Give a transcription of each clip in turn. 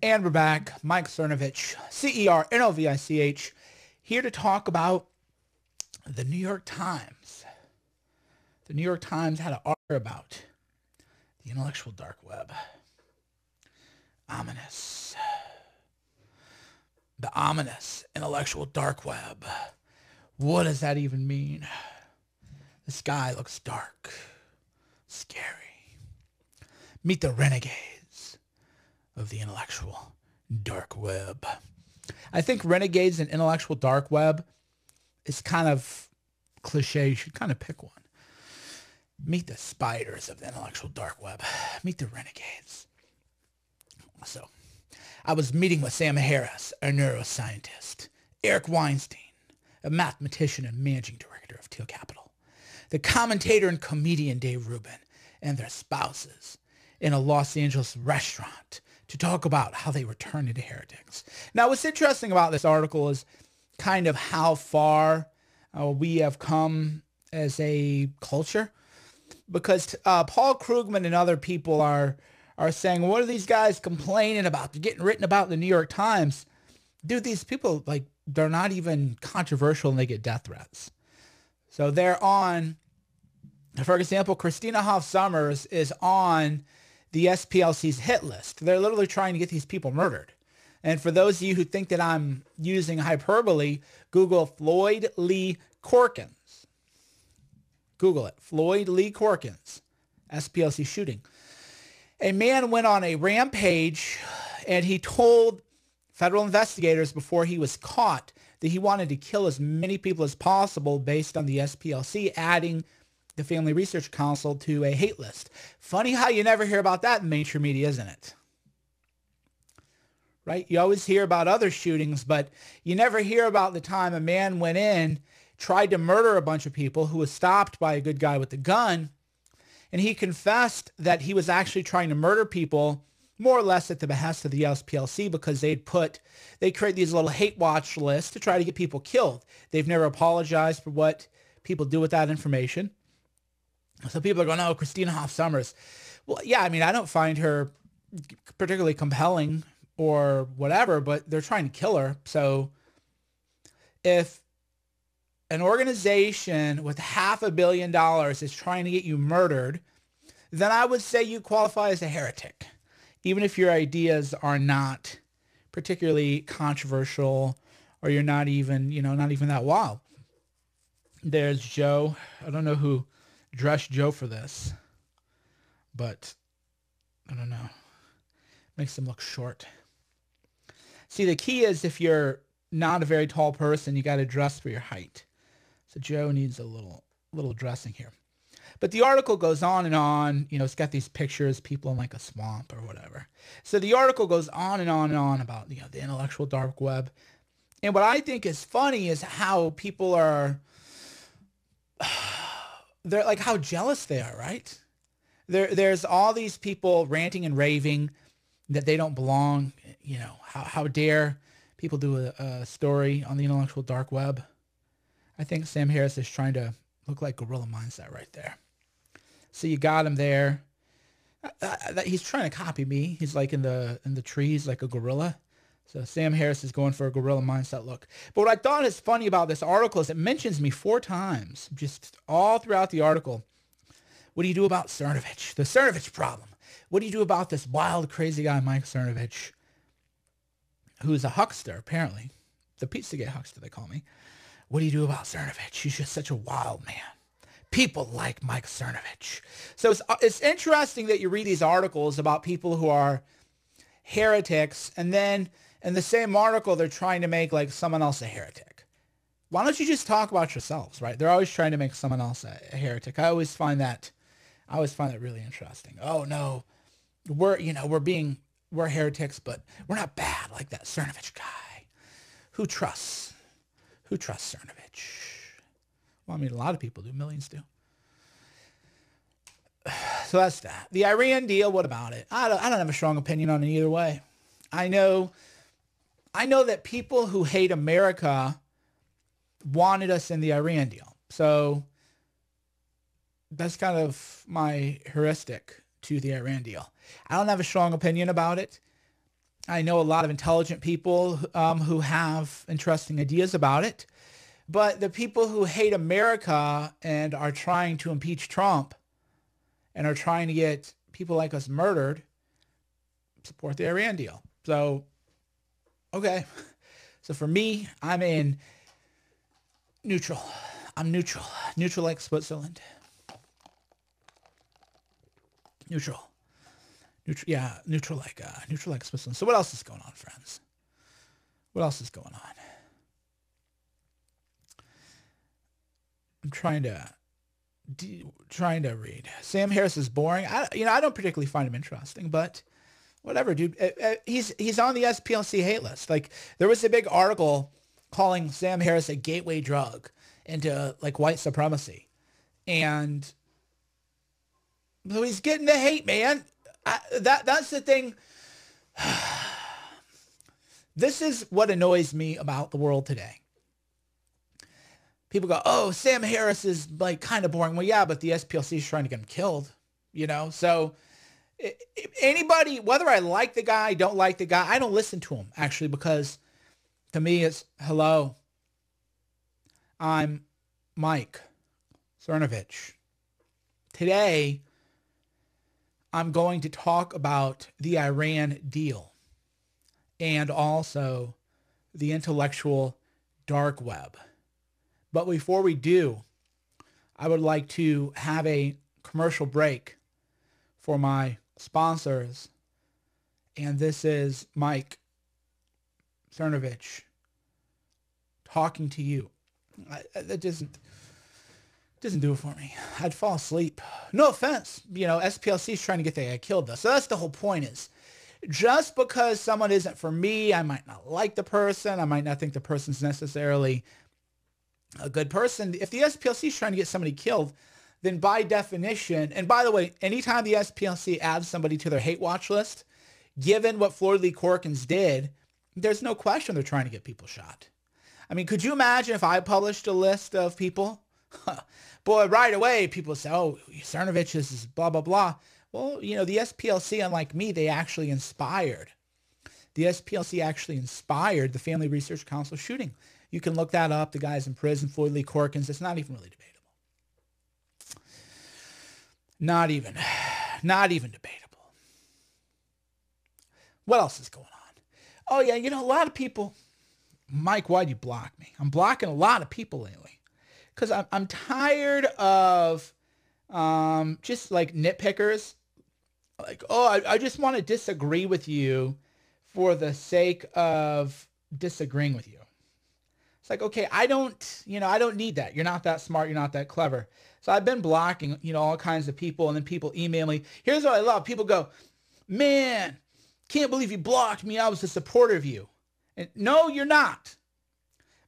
And we're back. Mike Cernovich, Cernovich, here to talk about the New York Times. The New York Times had an article about the intellectual dark web. Ominous. The ominous intellectual dark web. What does that even mean? The sky looks dark, scary. Meet the renegades of the intellectual dark web. I think renegades and intellectual dark web is kind of cliche. You should kind of pick one. Meet the spiders of the intellectual dark web. Meet the renegades. So, I was meeting with Sam Harris, a neuroscientist, Eric Weinstein, a mathematician and managing director of Teal Capital, the commentator and comedian Dave Rubin, and their spouses in a Los Angeles restaurant to talk about how they were turned into heretics. Now, what's interesting about this article is kind of how far we have come as a culture, because Paul Krugman and other people are saying, what are these guys complaining about? They're getting written about in the New York Times. Dude, these people, like, they're not even controversial and they get death threats. So they're on, for example, Christina Hoff Sommers is on the SPLC's hit list. They're literally trying to get these people murdered. And for those of you who think that I'm using hyperbole, Google Floyd Lee Corkins. Google it. Floyd Lee Corkins, SPLC shooting. A man went on a rampage and he told federal investigators before he was caught that he wanted to kill as many people as possible based on the SPLC adding the Family Research Council to a hate list. Funny how you never hear about that in mainstream media, isn't it? Right? You always hear about other shootings, but you never hear about the time a man went in, tried to murder a bunch of people, who was stopped by a good guy with a gun, and he confessed that he was actually trying to murder people more or less at the behest of the SPLC because they create these little hate watch lists to try to get people killed. They've never apologized for what people do with that information. So people are going, oh, Christina Hoff Sommers. Well, yeah, I mean, I don't find her particularly compelling or whatever, but they're trying to kill her. So if an organization with $500 million is trying to get you murdered, then I would say you qualify as a heretic, even if your ideas are not particularly controversial or you're not even, not even that wild. There's Joe. I don't know who dressed Joe for this, but I don't know. Makes him look short. See, the key is if you're not a very tall person, you got to dress for your height. So Joe needs a little dressing here. But the article goes on and on. It's got these pictures, people in like a swamp or whatever. So the article goes on and on and on about, the intellectual dark web. And what I think is funny is how people are, they're like how jealous they are, right? There's all these people ranting and raving that they don't belong. How dare people do a story on the intellectual dark web? I think Sam Harris is trying to look like Gorilla Mindset right there. So you got him there. He's trying to copy me. He's like in the trees like a gorilla. So Sam Harris is going for a Gorilla Mindset look. But what I thought is funny about this article is it mentions me 4 times, just all throughout the article. What do you do about Cernovich? The Cernovich problem. What do you do about this wild, crazy guy, Mike Cernovich, who's a huckster, apparently. The Pizzagate huckster, they call me. What do you do about Cernovich? He's just such a wild man. People like Mike Cernovich. So it's interesting that you read these articles about people who are heretics, and then in the same article, they're trying to make like someone else a heretic. Why don't you just talk about yourselves, right? They're always trying to make someone else a heretic. I always find that really interesting. Oh no, we're heretics, but we're not bad like that Cernovich guy. Who trusts Cernovich? Well, I mean, a lot of people do. Millions do. So that's that. The Iran deal, what about it? I don't have a strong opinion on it either way. I know that people who hate America wanted us in the Iran deal. So that's kind of my heuristic to the Iran deal. I don't have a strong opinion about it. I know a lot of intelligent people who have interesting ideas about it. But the people who hate America and are trying to impeach Trump and are trying to get people like us murdered support the Iran deal. So, okay. So for me, I'm in neutral. I'm neutral. Neutral like Switzerland. Neutral. Yeah, neutral like Switzerland. So what else is going on, friends? What else is going on? I'm trying to read. Sam Harris is boring. I don't particularly find him interesting, but whatever, dude. He's on the SPLC hate list. Like, there was a big article calling Sam Harris a gateway drug into like white supremacy, and so he's getting the hate, man. That's the thing. This is what annoys me about the world today. People go, oh, Sam Harris is like kind of boring. Well, yeah, but the SPLC is trying to get him killed, So anybody, whether I like the guy, don't like the guy, I don't listen to him actually, because to me it's, hello, I'm Mike Cernovich. Today, I'm going to talk about the Iran deal and also the intellectual dark web. But before we do, I would like to have a commercial break for my sponsors. And this is Mike Cernovich talking to you. That doesn't do it for me. I'd fall asleep. No offense. SPLC is trying to get the guy killed, though. So that's the whole point is, just because someone isn't for me, I might not like the person. I might not think the person's necessarily a good person. If the SPLC is trying to get somebody killed, then by definition, and by the way, anytime the SPLC adds somebody to their hate watch list, given what Floyd Lee Corkins did, there's no question they're trying to get people shot. I mean, could you imagine if I published a list of people? Boy, right away, people say, oh, Cernovich is blah, blah, blah. Well, the SPLC, unlike me, they actually inspired. The SPLC actually inspired the Family Research Council shooting. You can look that up. The guy's in prison, Floyd Lee Corkins. It's not even really debatable. Not even debatable. What else is going on? Oh, yeah, a lot of people. Mike, why'd you block me? I'm blocking a lot of people lately because I'm tired of just like nitpickers. Like, oh, I just want to disagree with you for the sake of disagreeing with you. It's like, okay, I don't need that. You're not that smart. You're not that clever. So I've been blocking, all kinds of people, and then people email me. Here's what I love. People go, man, can't believe you blocked me. I was a supporter of you. And no, you're not.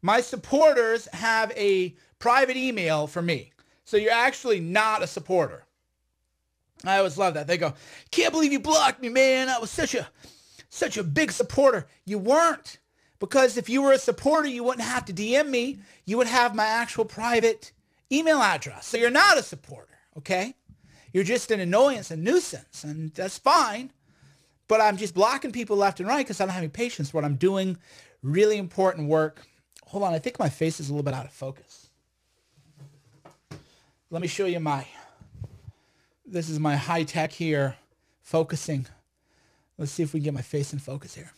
My supporters have a private email for me. So you're actually not a supporter. I always love that. They go, can't believe you blocked me, man. I was such a big supporter. You weren't. Because if you were a supporter, you wouldn't have to DM me. You would have my actual private email address. So you're not a supporter, okay? You're just an annoyance, a nuisance, and that's fine. But I'm just blocking people left and right because I don't have any patience for what I'm doing. Really important work. Hold on, I think my face is a little bit out of focus. Let me show you this is my high tech here, focusing. Let's see if we can get my face in focus here.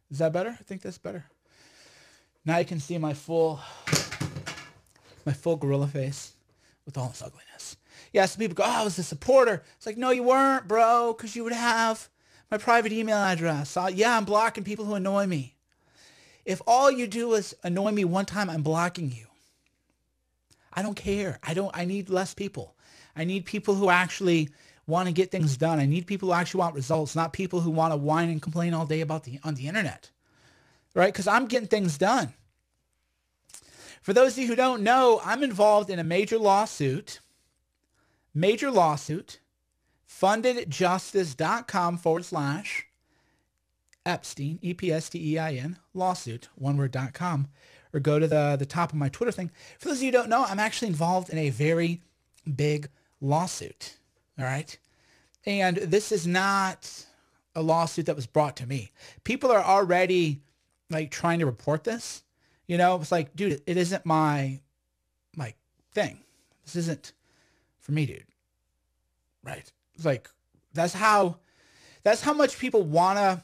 Is that better? I think that's better. Now you can see my full gorilla face with all its ugliness. Yeah, some people go, oh, I was a supporter. It's like, no, you weren't, bro, because you would have my private email address. Yeah, I'm blocking people who annoy me. If all you do is annoy me one time, I'm blocking you. I don't care. I need less people. I need people who actually want to get things done. I need people who actually want results, not people who want to whine and complain all day on the internet, right? Because I'm getting things done. For those of you who don't know, I'm involved in a major lawsuit, fundedjustice.com/Epstein, EPSTEIN, lawsuit, oneword.com, or go to the top of my Twitter thing. For those of you who don't know, I'm actually involved in a very big lawsuit. All right. And this is not a lawsuit that was brought to me. People are already like trying to report this. You know, it's like, dude, it isn't my thing. This isn't for me, dude. Right? It's like that's how much people want to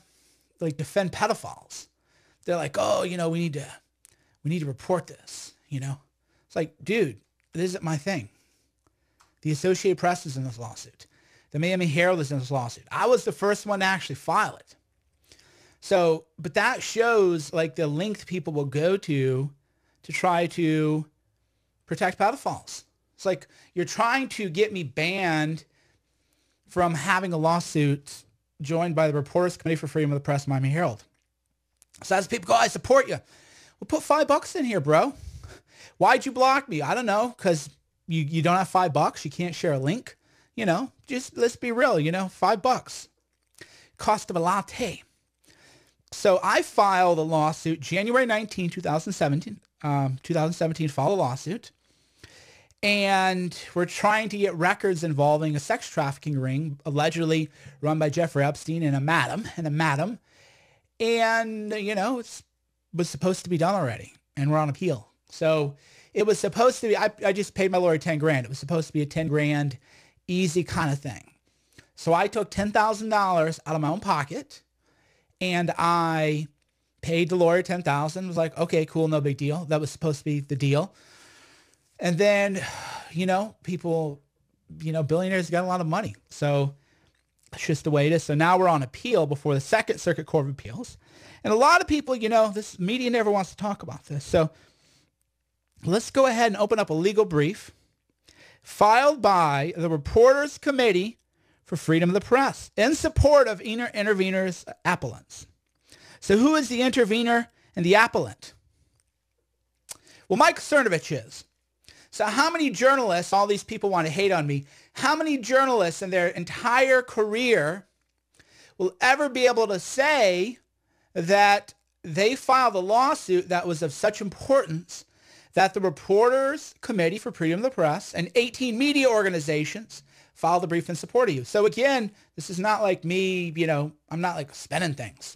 like defend pedophiles. They're like, oh, you know, we need to report this. You know, it's like, dude, it isn't my thing. The Associated Press is in this lawsuit. The Miami Herald is in this lawsuit. I was the first one to actually file it. So, but that shows like the length people will go to try to protect pedophiles. It's like you're trying to get me banned from having a lawsuit joined by the Reporters Committee for Freedom of the Press, Miami Herald. So as people go, I support you. Well, put $5 in here, bro. Why'd you block me? I don't know, because you don't have $5. You can't share a link. You know, just let's be real. You know, $5. Cost of a latte. So I filed a lawsuit January 19, 2017. 2017, filed a lawsuit. And we're trying to get records involving a sex trafficking ring allegedly run by Jeffrey Epstein and a madam. And, you know, it was supposed to be done already. And we're on appeal. So it was supposed to be, I just paid my lawyer $10,000. It was supposed to be a $10,000 easy kind of thing. So I took $10,000 out of my own pocket and I paid the lawyer $10,000. Was like, okay, cool, no big deal. That was supposed to be the deal. And then, you know, people, you know, billionaires got a lot of money. So it's just the way it is. So now we're on appeal before the Second Circuit Court of Appeals. And a lot of people, you know, this media never wants to talk about this. So let's go ahead and open up a legal brief filed by the Reporters Committee for Freedom of the Press in support of interveners' appellants. So who is the intervener and the appellant? Well, Mike Cernovich is. So how many journalists, all these people want to hate on me, how many journalists in their entire career will ever be able to say that they filed a lawsuit that was of such importance that the Reporters Committee for Freedom of the Press and 18 media organizations filed a brief in support of you? So again, this is not like me, you know, I'm not like spinning things.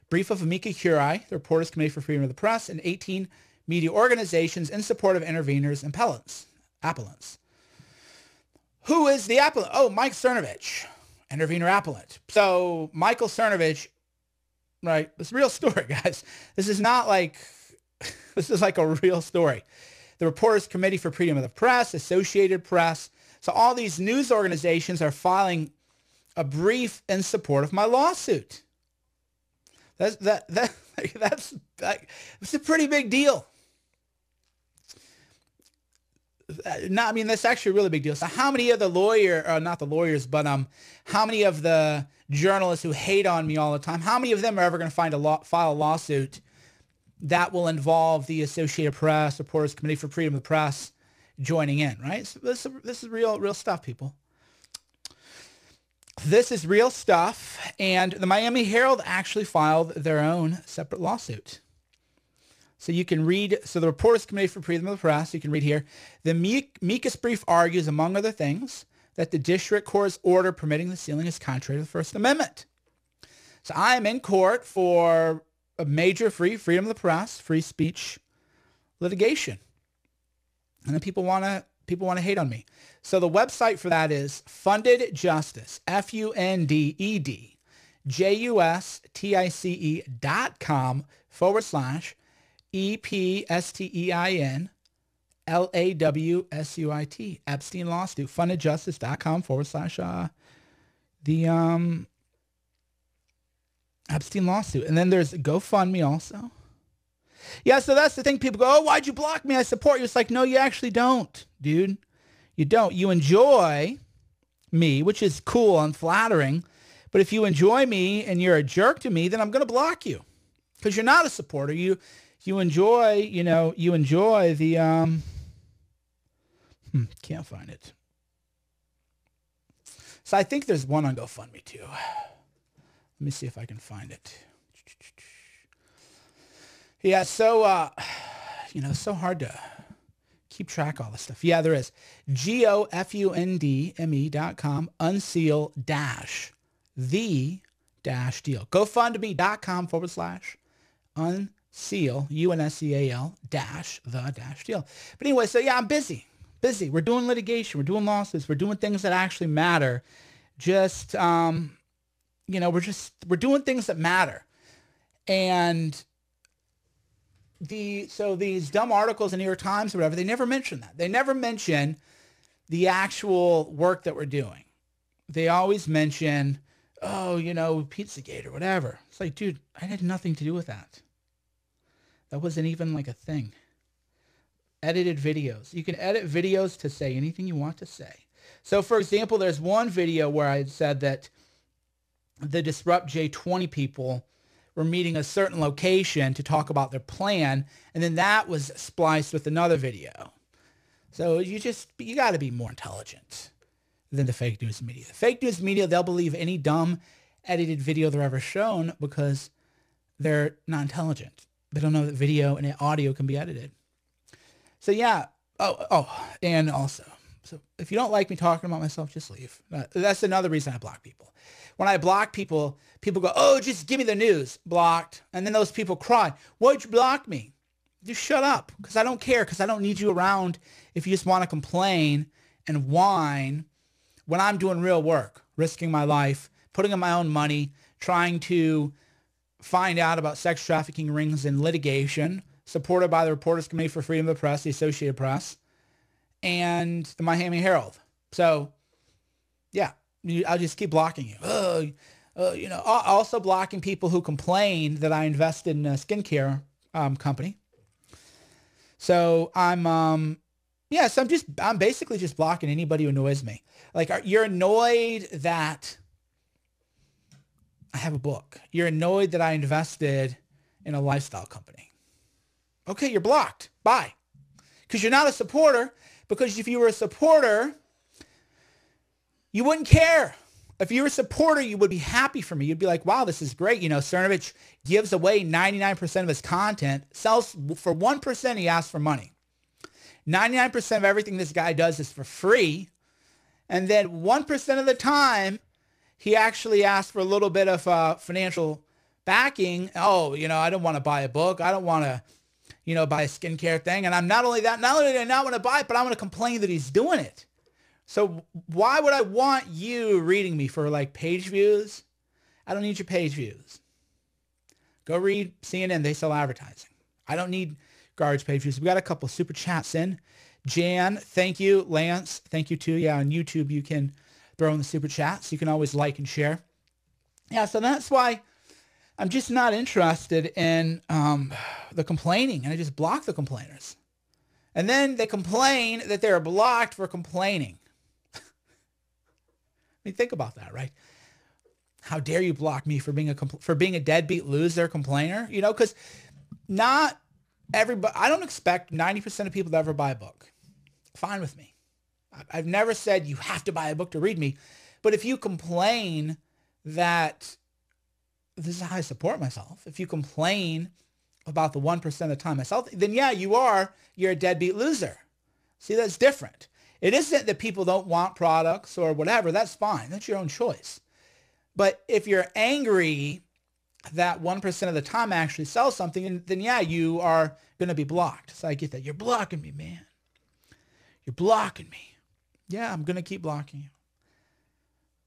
Brief of amici curiae, the Reporters Committee for Freedom of the Press, and 18 media organizations in support of interveners and appellants. Who is the appellant? Oh, Mike Cernovich, intervener appellant. So Michael Cernovich, right? It's a real story, guys. This is not like, this is like a real story. The Reporters Committee for Freedom of the Press, Associated Press. So all these news organizations are filing a brief in support of my lawsuit. That's a pretty big deal. No, I mean, that's actually a really big deal. So how many of the not the lawyers, but how many of the journalists who hate on me all the time, how many of them are ever going to file a lawsuit that will involve the Associated Press, Reporters Committee for Freedom of the Press joining in, right? So this is real stuff, people. This is real stuff, and the Miami Herald actually filed their own separate lawsuit. So you can read, so the Reporters Committee for Freedom of the Press, you can read here, the amicus brief argues, among other things, that the district court's order permitting the sealing is contrary to the First Amendment. So I am in court for a major freedom of the press, free speech litigation. And then people want to hate on me. So the website for that is Funded Justice, FUNDEDJUSTICE.com/EPSTEINLAWSUIT, Epstein lawsuit, fundedjustice.com/ the Epstein lawsuit. And then there's GoFundMe also. Yeah, so that's the thing. People go, oh, why'd you block me? I support you. It's like, no, you actually don't, dude. You don't. You enjoy me, which is cool and flattering. But if you enjoy me and you're a jerk to me, then I'm going to block you because you're not a supporter. You enjoy, you enjoy the, can't find it. So I think there's one on GoFundMe too. Let me see if I can find it. Yeah, so, so hard to keep track of all this stuff. Yeah, there is. GoFundMe.com, unseal-the Deal. GoFundMe.com/unseal, UNSEAL the deal. But anyway, so yeah, I'm busy. We're doing litigation. We're doing lawsuits. We're doing things that actually matter. Just, we're doing things that matter. And so these dumb articles in the New York Times or whatever, they never mention that. They never mention the actual work that we're doing. They always mention, Pizzagate or whatever. It's like, dude, I had nothing to do with that. That wasn't even like a thing. Edited videos. You can edit videos to say anything you want to say. So for example, there's one video where I said that the Disrupt J20 people were meeting a certain location to talk about their plan. And then that was spliced with another video. So you got to be more intelligent than the fake news media. The fake news media, they'll believe any dumb edited video they're ever shown because they're not intelligent. They don't know that video and audio can be edited. So yeah. And also, so if you don't like me talking about myself, just leave. That's another reason I block people. When I block people, people go, oh, just give me the news. Blocked. And then those people cry, why'd you block me? Just shut up, because I don't care, because I don't need you around if you just want to complain and whine when I'm doing real work, risking my life, putting in my own money, trying to find out about sex trafficking rings in litigation, supported by the Reporters Committee for Freedom of the Press, the Associated Press, and the Miami Herald. So, yeah, I'll just keep blocking you. Also blocking people who complain that I invested in a skincare company. So I'm basically just blocking anybody who annoys me. Like, you're annoyed that I have a book. You're annoyed that I invested in a lifestyle company. Okay, you're blocked. Bye. Because you're not a supporter. Because if you were a supporter, you wouldn't care. If you were a supporter, you would be happy for me. You'd be like, wow, this is great. Cernovich gives away 99% of his content, sells for 1%, he asks for money. 99% of everything this guy does is for free. And then 1% of the time, he actually asks for a little bit of financial backing. Oh, I don't want to buy a book. I don't want to, buy a skincare thing. And I'm not only do I not want to buy it, but I want to complain that he's doing it. So why would I want you reading me for like page views? I don't need your page views. Go read CNN. They sell advertising. I don't need garbage page views. We got a couple super chats in. Jan, thank you. Lance, thank you too. Yeah, on YouTube, you can throw in the super chats. You can always like and share. Yeah, so that's why I'm just not interested in the complaining, and I just block the complainers. And then they complain that they're blocked for complaining. I mean, think about that, right? How dare you block me for being a deadbeat loser complainer? Because not everybody. I don't expect 90% of people to ever buy a book. Fine with me. I've never said you have to buy a book to read me, but if you complain that this is how I support myself, if you complain about the 1% of the time myself, then yeah, you're a deadbeat loser. See, that's different. It isn't that people don't want products or whatever. That's fine. That's your own choice. But if you're angry that 1% of the time I actually sell something, then yeah, you are going to be blocked. So I get that. You're blocking me, man. You're blocking me. Yeah, I'm going to keep blocking you.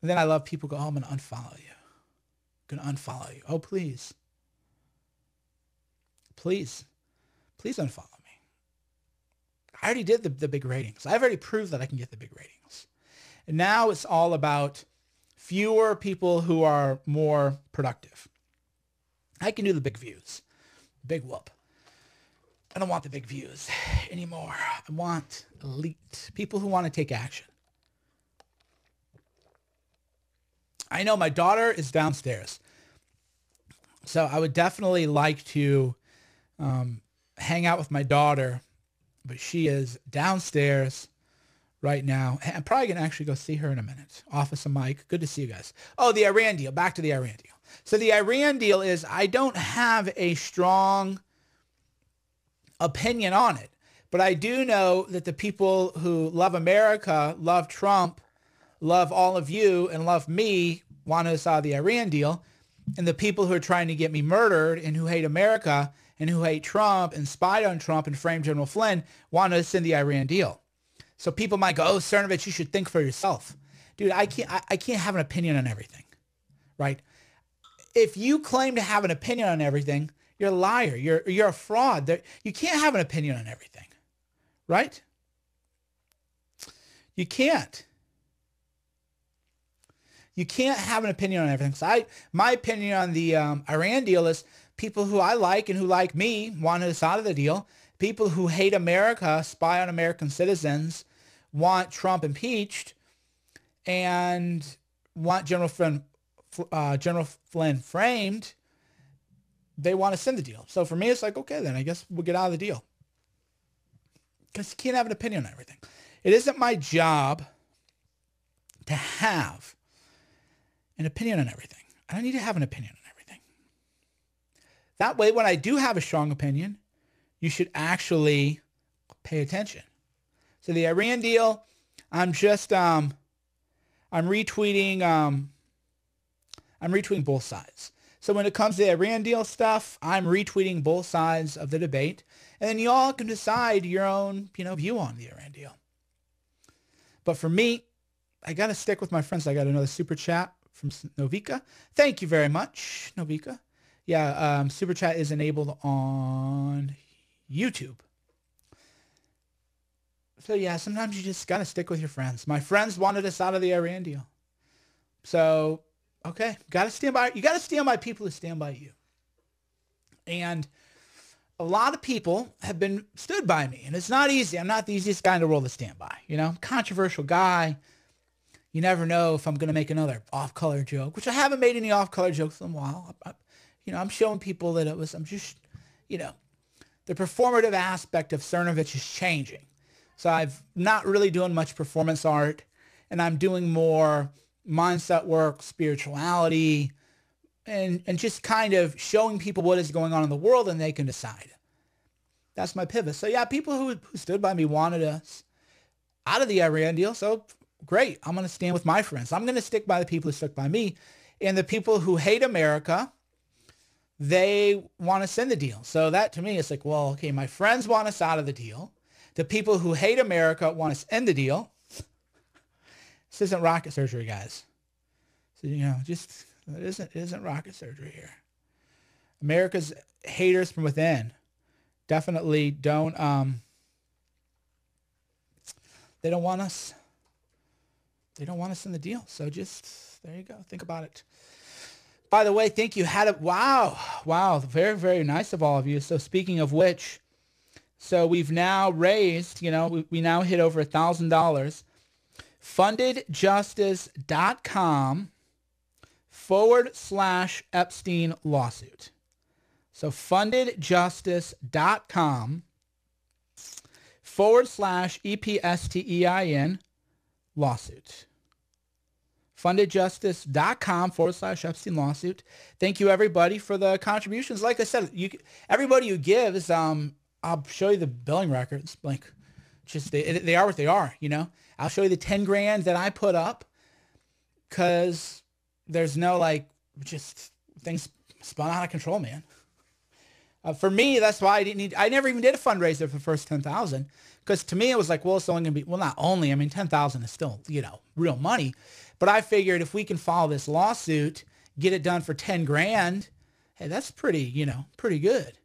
And then I love people go, oh, I'm going to unfollow you. I'm going to unfollow you. Oh, please. Please. Please unfollow me. I already did the big ratings. I've already proved that I can get the big ratings. And now it's all about fewer people who are more productive. I can do the big views. Big whoop. I don't want the big views anymore. I want elite people who want to take action. I know my daughter is downstairs. So I would definitely like to hang out with my daughter, but she is downstairs right now. I'm probably going to actually go see her in a minute. Officer Mike, good to see you guys. Oh, the Iran deal. Back to the Iran deal. So the Iran deal is, I don't have a strong opinion on it, but I do know that the people who love America, love Trump, love all of you, and love me want us out of the Iran deal. and the people who are trying to get me murdered and who hate America and who hate Trump and spied on Trump and framed General Flynn want to send the Iran deal. So people might go, oh, Cernovich, you should think for yourself. Dude, I can't have an opinion on everything, right? If you claim to have an opinion on everything, you're a liar. You're a fraud. You can't have an opinion on everything, right? You can't. You can't have an opinion on everything. So my opinion on the Iran deal is people who I like and who like me want us out of the deal. People who hate America, spy on American citizens, want Trump impeached, and want General Flynn framed. They want to send the deal. So for me, it's like, okay, then I guess we'll get out of the deal. Because you can't have an opinion on everything. It isn't my job to have an opinion on everything. I don't need to have an opinion on everything. That way, when I do have a strong opinion, you should actually pay attention. So the Iran deal, I'm retweeting both sides. So when it comes to the Iran deal stuff, I'm retweeting both sides of the debate, and then you all can decide your own, view on the Iran deal. But for me, I got to stick with my friends. I got another super chat from Novika. Thank you very much, Novika. Yeah, super chat is enabled on YouTube. So yeah, sometimes you just got to stick with your friends. My friends wanted us out of the Iran deal. So, okay, got to stand by. You got to stand by people who stand by you. And a lot of people have been stood by me, and it's not easy. I'm not the easiest guy in the world to stand by. I'm a controversial guy. You never know if I'm going to make another off-color joke, which I haven't made any off-color jokes in a while. I'm showing people that the performative aspect of Cernovich is changing. So I've not really doing much performance art, and I'm doing more mindset work, spirituality, and just kind of showing people what is going on in the world, and they can decide. That's my pivot. So yeah, people who stood by me wanted us out of the Iran deal. So great. I'm going to stand with my friends. I'm going to stick by the people who stuck by me. And the people who hate America, they want to send the deal. So that to me is like, well, okay, my friends want us out of the deal. The people who hate America want us to end the deal. This isn't rocket surgery, guys. So, it isn't rocket surgery here. America's haters from within definitely don't, they don't want us in the deal. So just, there you go. Think about it. By the way, thank you. Wow. Very, very nice of all of you. So speaking of which, so we've now raised, we now hit over $1,000. fundedjustice.com/Epstein lawsuit. So fundedjustice.com/EPSTEIN lawsuit. fundedjustice.com/Epstein lawsuit. Thank you everybody for the contributions. Like I said, everybody who gives, I'll show you the billing records. Like, just they are what they are. I'll show you the 10 grand that I put up, because there's no just things spun out of control, man. For me, that's why I never even did a fundraiser for the first 10,000, because to me it was like, well, it's only gonna be, well, not only, 10,000 is still, real money, but I figured if we can follow this lawsuit, get it done for 10 grand, hey, that's pretty good.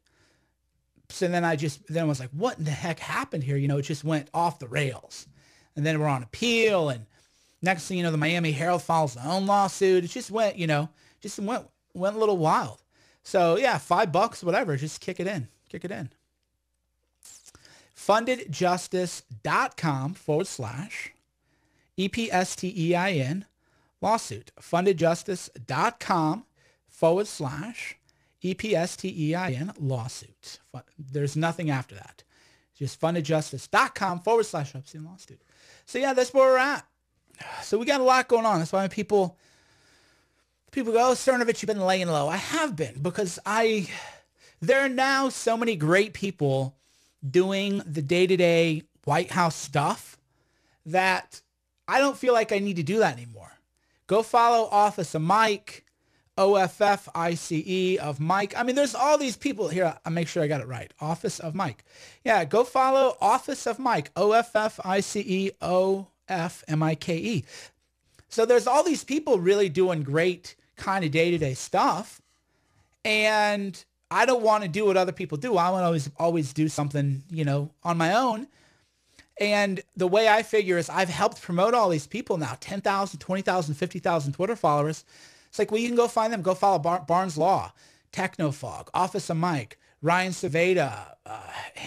So then I was like, what in the heck happened here? It just went off the rails. And then we're on appeal, and next thing you know, the Miami Herald files their own lawsuit. It just went, went a little wild. So yeah, $5, whatever, just kick it in. fundedjustice.com/EPSTEIN lawsuit. fundedjustice.com/EPSTEIN lawsuit. There's nothing after that. Just fundedjustice.com/Epstein lawsuit. So yeah, that's where we're at. So we got a lot going on. That's why people go, oh, Cernovich, you've been laying low. I have been, because there are now so many great people doing the day-to-day White House stuff that I don't feel like I need to do that anymore. Go follow Office of Mike. OFFICE of Mike. I mean, there's all these people here. I'll make sure I got it right. Office of Mike. Yeah, go follow Office of Mike. OFFICEOFMIKE. So there's all these people really doing great kind of day-to-day stuff. And I don't want to do what other people do. I want to always do something, on my own. And the way I figure is I've helped promote all these people now, 10,000, 20,000, 50,000 Twitter followers. It's like, well, you can go find them. Go follow Barnes Law, Technofog, Office of Mike, Ryan Saveda,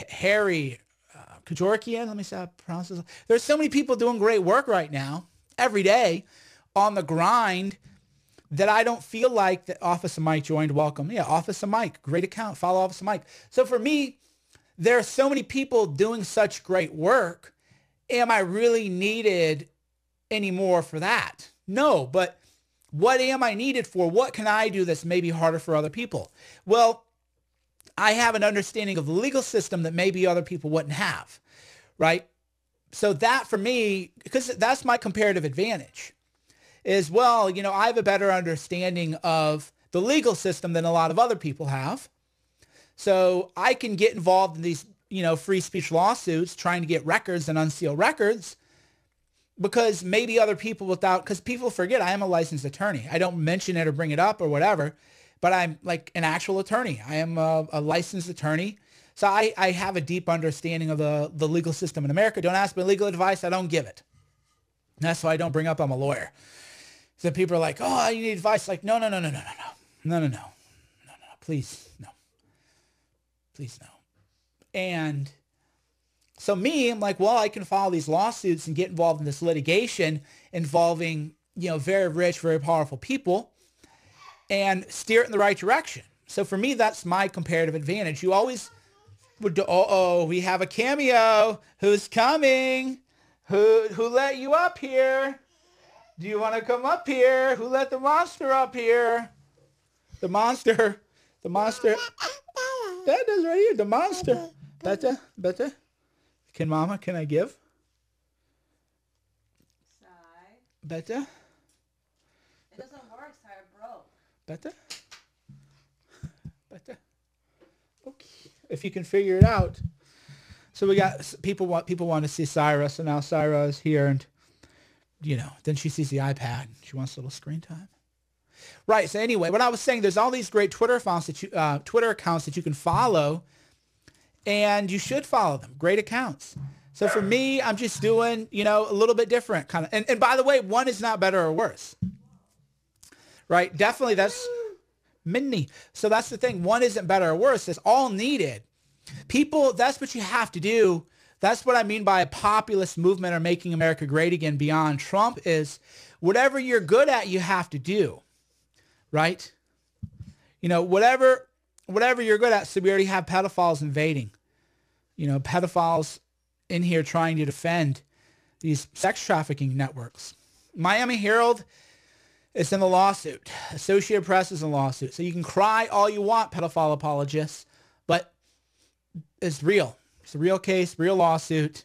Harry Kajorkian. Let me see how I pronounce this. There's so many people doing great work right now, every day, on the grind, that I don't feel like the Office of Mike joined. Welcome. Yeah, Office of Mike. Great account. Follow Office of Mike. So for me, there are so many people doing such great work. Am I really needed anymore for that? No, but what am I needed for? What can I do that's maybe harder for other people? Well, I have an understanding of the legal system that maybe other people wouldn't have, right? So that for me, because that's my comparative advantage, is, well, I have a better understanding of the legal system than a lot of other people have. So I can get involved in these, free speech lawsuits, trying to get records and unseal records, because maybe other people because people forget I am a licensed attorney. I don't mention it or bring it up or whatever, but I'm like an actual attorney. I am a licensed attorney. So I have a deep understanding of the legal system in America. Don't ask me legal advice. I don't give it. And that's why I don't bring up I'm a lawyer. So people are like, oh, you need advice. Like, no. Please, no. Please, no. And so me, I'm like, well, I can file these lawsuits and get involved in this litigation involving, very rich, very powerful people, and steer it in the right direction. So for me, that's my comparative advantage. You always would do, we have a cameo. Who's coming? Who let you up here? Do you want to come up here? Who let the monster up here? The monster. That is right here. The monster. Better. Can I give? Sigh. Better? It doesn't work, Sigh, broke. Better? Okay. If you can figure it out. So we got people want to see Syra, so now Syra is here, and then she sees the iPad. She wants a little screen time. Right. So anyway, what I was saying, there's all these great Twitter accounts that you can follow, and you should follow them. Great accounts. So for me, I'm just doing, a little bit different kind of, and by the way, one is not better or worse, right? Definitely that's mini. So that's the thing. One isn't better or worse. It's all needed. People, that's what you have to do. That's what I mean by a populist movement or making America great again beyond Trump, is whatever you're good at, you have to do, right? Whatever you're good at. So we already have pedophiles invading, pedophiles in here trying to defend these sex trafficking networks. Miami Herald is in the lawsuit. Associated Press is in the lawsuit. So you can cry all you want, pedophile apologists, but it's real. It's a real case, real lawsuit.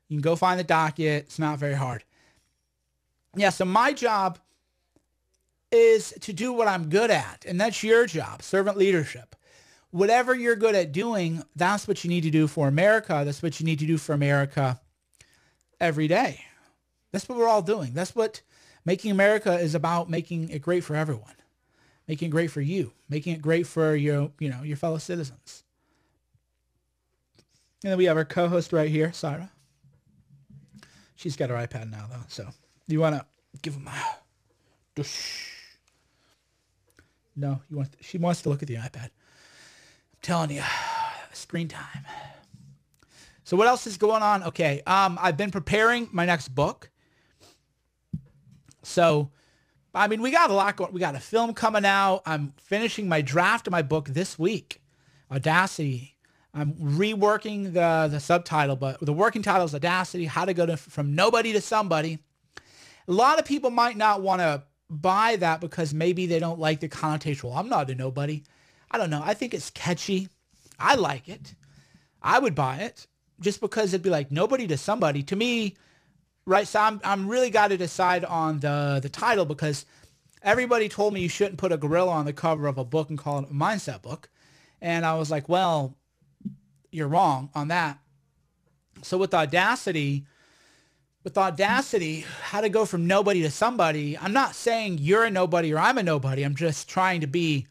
You can go find the docket. It's not very hard. Yeah, so my job is to do what I'm good at, and that's your job, servant leadership. Whatever you're good at doing, that's what you need to do for America. That's what you need to do for America every day. That's what we're all doing. That's what making America is about, making it great for everyone, making it great for you, making it great for your fellow citizens. And then we have our co-host right here, Syra. She's got her iPad now, though. So you want to give him a... No, she wants to look at the iPad. I'm telling you, screen time. So what else is going on? Okay, I've been preparing my next book. So, we got a lot going. We got a film coming out. I'm finishing my draft of my book this week, Audacity. I'm reworking the subtitle, but the working title is Audacity, How to Go from Nobody to Somebody. A lot of people might not want to buy that because maybe they don't like the connotation. Well, I'm not a nobody. I don't know. I think it's catchy. I like it. I would buy it just because it'd be like nobody to somebody. To me, right, so I'm really got to decide on the title, because Everybody told me you shouldn't put a gorilla on the cover of a book and call it a mindset book. And I was like, well, you're wrong on that. So with Audacity, how to go from nobody to somebody, I'm not saying you're a nobody or I'm a nobody. I'm just trying to be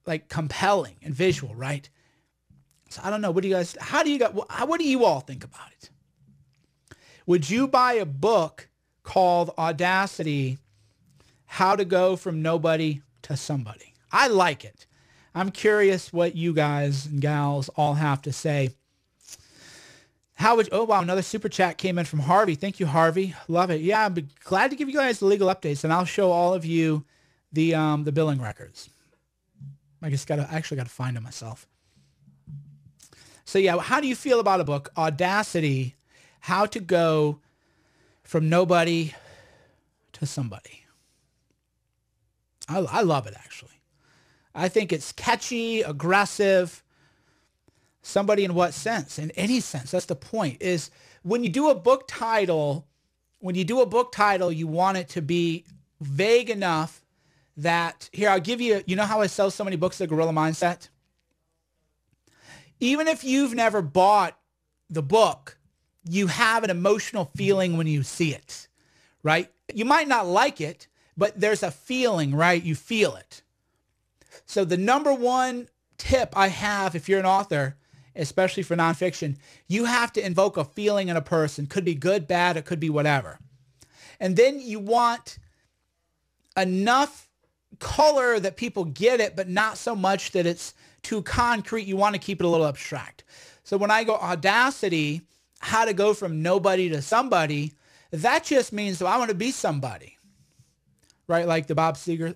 like compelling and visual, right? So I don't know. What do you all think about it? Would you buy a book called Audacity, How to Go from Nobody to Somebody? I like it. I'm curious what you guys and gals all have to say. Oh, wow, another super chat came in from Harvey. Thank you, Harvey. Love it. Yeah, I'm glad to give you guys the legal updates, and I'll show all of you the billing records. I actually got to find them myself. So yeah, how do you feel about a book, Audacity, How to Go from Nobody to Somebody? I love it, actually. I think it's catchy, aggressive. Somebody in what sense? In any sense. That's the point. Is when you do a book title, you want it to be vague enough that, here, I'll give you, you know how I sell so many books, The Gorilla Mindset? Even if you've never bought the book, you have an emotional feeling when you see it, right? You might not like it, but there's a feeling, right? You feel it. So the number one tip I have, if you're an author, especially for nonfiction, you have to invoke a feeling in a person. Could be good, bad, it could be whatever. And then you want enough color that people get it, but not so much that it's too concrete. You want to keep it a little abstract. So when I go Audacity, How to Go from Nobody to Somebody, that just means I want to be somebody, right? Like the Bob Seger,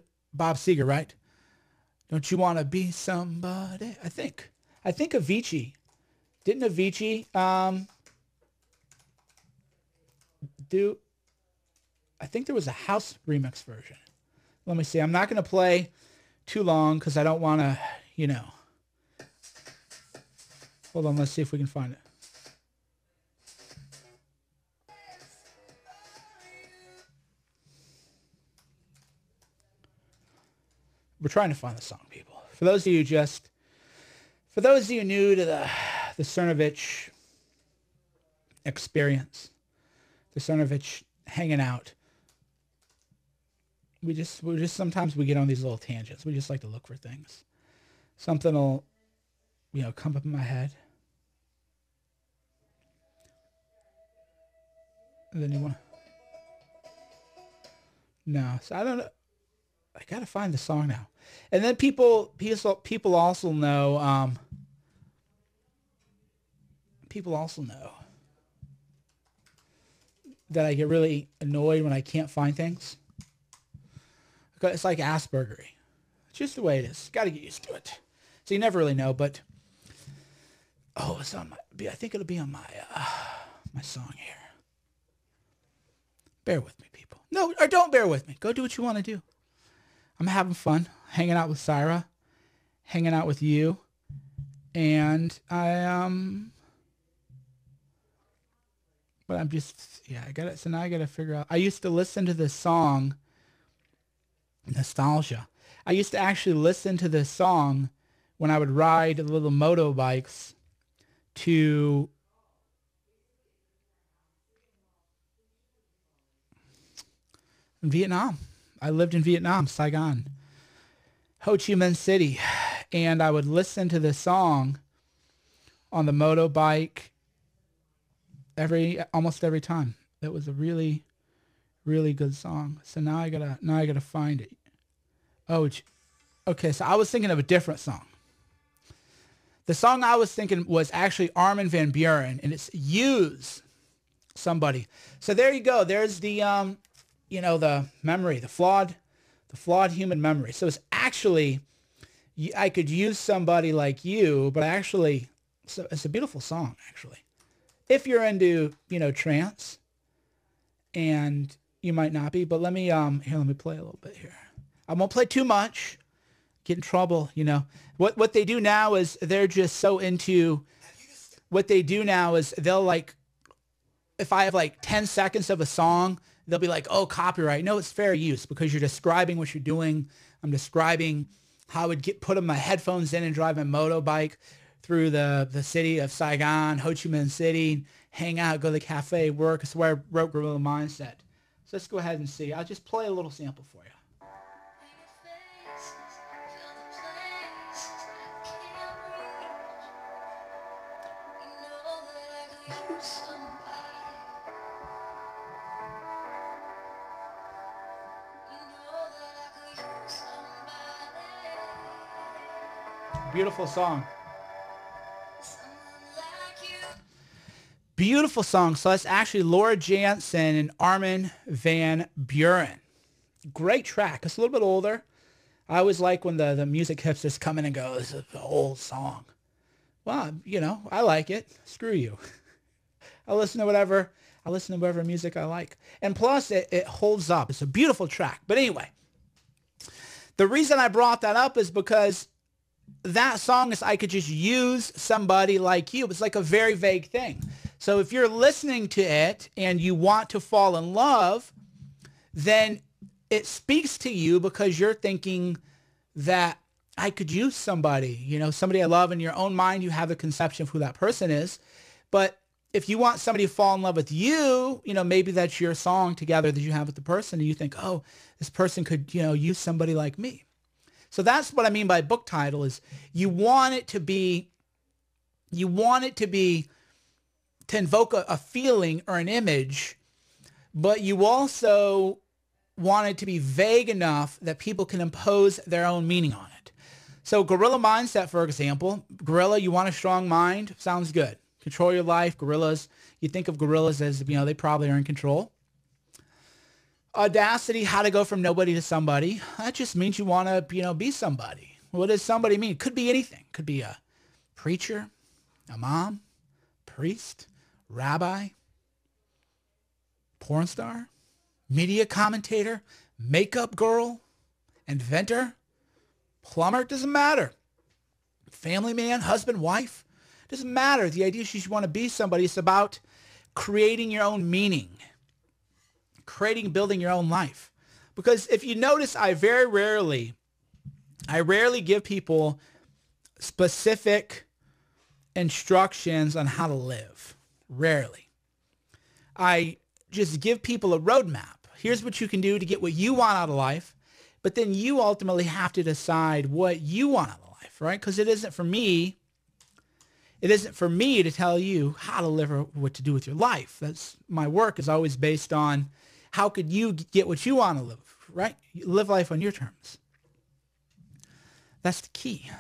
right? Don't you want to be somebody? I think Avicii, didn't Avicii do, I think there was a house remix version. Let me see. I'm not going to play too long because I don't want to, hold on. Let's see if we can find it. We're trying to find the song, people. For those of you new to the Cernovich experience, the Cernovich hanging out, we just sometimes we get on these little tangents. We just like to look for things. Something will, come up in my head. And then you want to... No, so I don't know. I got to find the song now. And then people also know, that I get really annoyed when I can't find things. It's like Aspergery. It's just the way it is. Got to get used to it. So you never really know, but it's on I think it'll be on my my song here. Bear with me, people. No, or don't bear with me. Go do what you want to do. I'm having fun hanging out with Syra, hanging out with you, and but I'm just, so now I gotta figure out. I used to listen to this song, Nostalgia. I used to actually listen to this song when I would ride little motorbikes to Vietnam. I lived in Vietnam, Saigon, Ho Chi Minh City, and I would listen to this song on the motorbike almost every time. It was a really, really good song. So now I gotta find it. Oh, okay. So I was thinking of a different song. The song I was thinking was actually Armin van Buuren, and it's Use Somebody. So there you go. There's the the memory, the flawed human memory. So it's actually, I could use somebody like you, but actually, so it's a beautiful song, actually. If you're into, trance, and you might not be, but let me play a little bit here. I won't play too much, get in trouble, What they do now is they're just so into, what they do now is they'll if I have 10 seconds of a song, they'll be like, oh, copyright. No, it's fair use because you're describing what you're doing. I'm describing how I would put my headphones in and drive my motorbike through the city of Saigon, Ho Chi Minh City, hang out, go to the cafe, work. That's where I wrote Gorilla Mindset. So let's go ahead and see. I'll just play a little sample for you. Beautiful song. Beautiful song. So that's actually Laura Jansen and Armin van Buren. Great track. It's a little bit older. I always like when the music hipsters come in and go, this is an old song. Well, you know, I like it. Screw you. I listen to whatever music I like. And plus, it holds up. It's a beautiful track. But anyway, the reason I brought that up is because that song is, I could just use somebody like you. It's like a very vague thing. So if you're listening to it and you want to fall in love, then it speaks to you because you're thinking that I could use somebody, you know, somebody I love. In your own mind, you have a conception of who that person is. But if you want somebody to fall in love with you, you know, maybe that's your song together that you have with the person, and you think, oh, this person could, you know, use somebody like me. So that's what I mean by book title is you want it to invoke a feeling or an image, but you also want it to be vague enough that people can impose their own meaning on it. So Gorilla Mindset, for example, gorilla, you want a strong mind? Sounds good. Control your life. Gorillas, you think of gorillas as, you know, they probably are in control. Audacity, how to go from nobody to somebody. That just means you want to, you know, be somebody. What does somebody mean? Could be anything. Could be a preacher, a mom, priest, rabbi, porn star, media commentator, makeup girl, inventor, plumber. Doesn't matter. Family man, husband, wife. Doesn't matter. The idea is you want to be somebody. It's about creating your own meaning. Building your own life. Because if you notice, I rarely give people specific instructions on how to live. Rarely. I just give people a roadmap. Here's what you can do to get what you want out of life. But then you ultimately have to decide what you want out of life, right? Because it isn't for me to tell you how to live or what to do with your life. That's my work is always based on how could you get what you want to live, right? Live life on your terms. That's the key.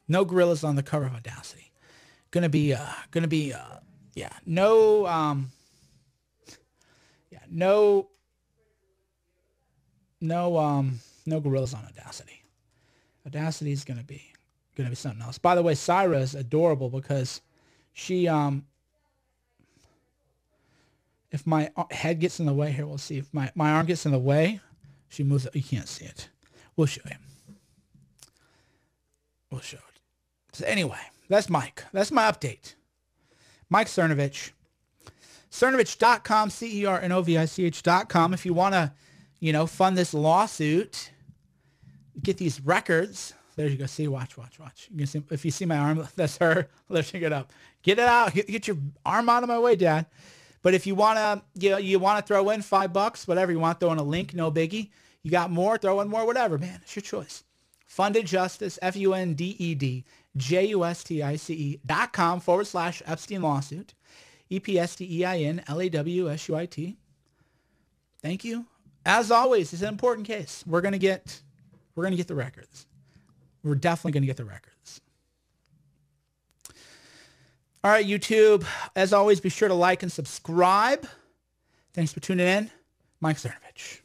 No gorillas on the cover of Audacity. No gorillas on Audacity. Audacity is gonna be something else. By the way, Syra is adorable because she if my head gets in the way here, we'll see. If my arm gets in the way, she moves it. You can't see it. We'll show you. We'll show it. So anyway, that's Mike. That's my update. Mike Cernovich. Cernovich.com, Cernovich.com. If you want to, you know, fund this lawsuit, get these records. There you go. See, watch. You can see, if you see my arm, that's her lifting it up. Get it out. Get your arm out of my way, Dad. But if you want to, you want to throw in $5, whatever you want, throw in a link, no biggie. You got more, throw in more, whatever, man. It's your choice. Funded Justice, FUNDEDJUSTICE.com/Epstein lawsuit, EPSTEINLAWSUIT. Thank you. As always, it's an important case. We're gonna get the records. We're definitely gonna get the records. All right, YouTube. As always, be sure to like and subscribe. Thanks for tuning in. Mike Cernovich.